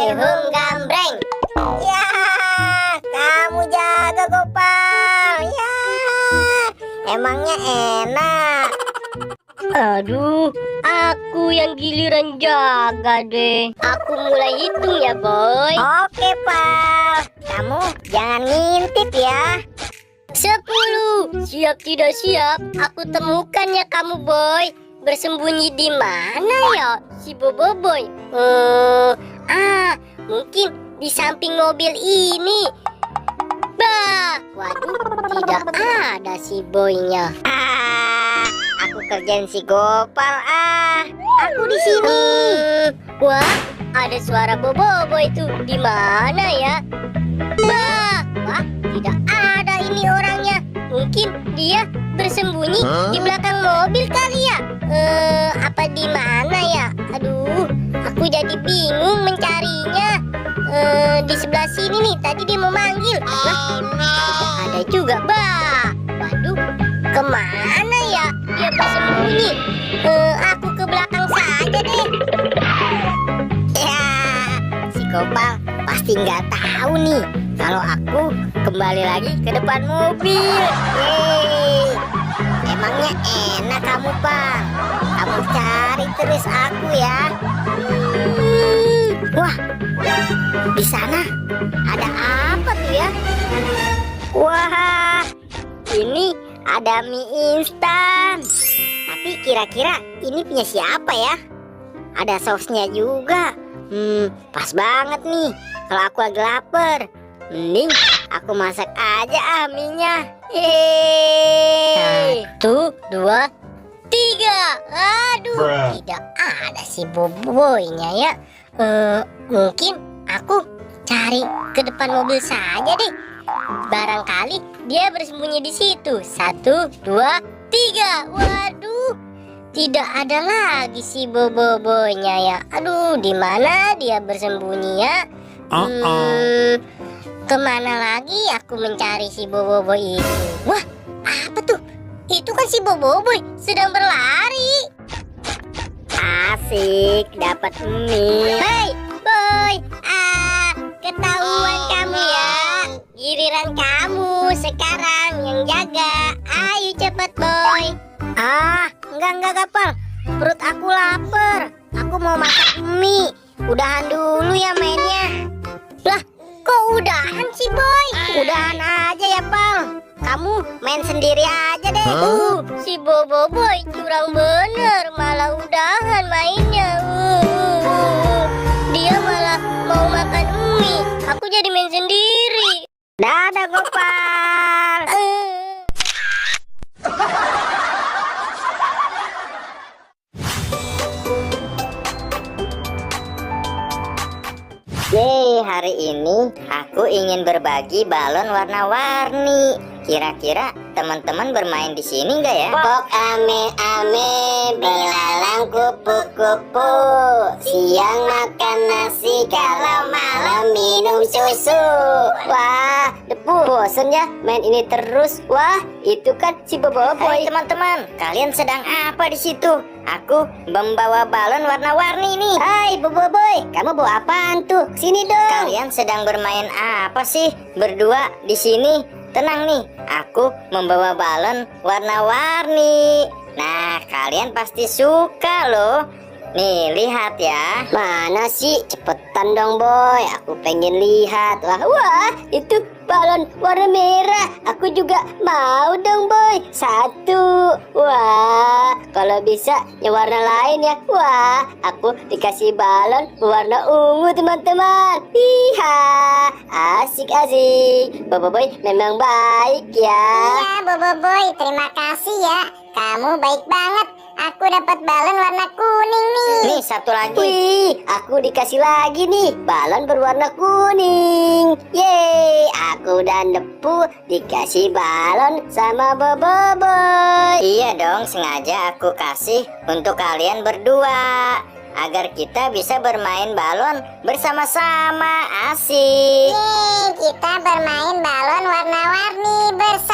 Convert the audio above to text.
Hum Gambreng. Ya, kamu jaga Gopal. Ya, emangnya enak. Aduh, aku yang giliran jaga deh. Aku mulai hitung ya, Boy. Oke, Pal. Kamu jangan ngintip ya. 10. Siap tidak siap, aku temukan ya kamu, Boy. Bersembunyi di mana ya si Bobo Boy? Mungkin di samping mobil ini. Bah, waduh, tidak ada si Boynya. Aku kerjain si Gopal. Aku di sini. Wah, ada suara Bobo Boy itu. Di mana ya? Bah, wah, tidak ada ini orangnya. Mungkin dia bersembunyi di belakang mobil kali ya. Apa di mana ya? Aduh, aku jadi bingung mencarinya. Di sebelah sini nih, tadi dia mau manggil. Tidak ada juga, Bah. Waduh, kemana ya dia bersembunyi? Aku ke belakang saja deh. Ya, si Gopal pasti nggak tahu nih kalau aku kembali lagi ke depan mobil. Yeay. Emangnya enak kamu, Bang. Kamu cari terus aku ya. Wah, di sana ada apa tuh ya? Wah, ini ada mie instan. Tapi kira-kira ini punya siapa ya? Ada sausnya juga. Pas banget nih kalau aku lagi lapar. Mending aku masak aja mie-nya. Yeay. 1, 2, 3. Aduh, tidak ada si Boboinya ya. Mungkin aku cari ke depan mobil saja deh. Barangkali dia bersembunyi di situ. 1, 2, 3. Waduh, tidak ada lagi si Boboinya ya. Aduh, di mana dia bersembunyi ya? Kemana lagi aku mencari si Boboiboy itu? Wah, apa tuh? Itu kan si Boboiboy sedang berlari. Asik, dapat mie. Hei, Boy, ketahuan kamu ya. Giliran kamu sekarang yang jaga. Ayo cepat, Boy. Enggak Gapal. Perut aku lapar. Aku mau masak mie. Udahan dulu ya mainnya. Lah, kok udahan sih, Boy? Udahan aja ya, Pal. Kamu main sendiri aja deh. Si Boboiboy curang bener, malah udahan mainnya. Dia malah mau makan mie. Aku jadi main sendiri. Dadah, Gopal. Yeay, hari ini aku ingin berbagi balon warna-warni. Kira-kira teman-teman bermain di sini nggak ya? Pok ame-ame, belalang kupu-kupu. Siang makan nasi, kalau malam minum susu. Wah, debu, bosen ya main ini terus. Wah, itu kan si Boboiboy. Hai teman-teman, kalian sedang apa di situ? Aku membawa balon warna-warni nih. Hai Boboiboy, kamu bawa apaan tuh? Sini dong. Kalian sedang bermain apa sih berdua di sini? Tenang nih, aku membawa balon warna-warni. Nah, kalian pasti suka loh. Nih, lihat ya. Mana sih? Cepetan dong, Boy. Aku pengen lihat. Wah, itu balon warna merah. Aku juga mau dong, Boy. 1. Wah, kalau bisa yang warna lain ya. Wah, aku dikasih balon warna ungu, teman-teman. Iha, asik-asik. Boboiboy memang baik ya. Iya, Boboiboy, terima kasih ya. Kamu baik banget. Aku dapat balon warna kuning nih. Nih, satu lagi. Wih, aku dikasih lagi nih balon berwarna kuning. Yeay, aku dan Depu dikasih balon sama Boboiboy. Iya dong, sengaja aku kasih untuk kalian berdua agar kita bisa bermain balon bersama-sama. Asik. Yeay, kita bermain balon warna-warni bersama.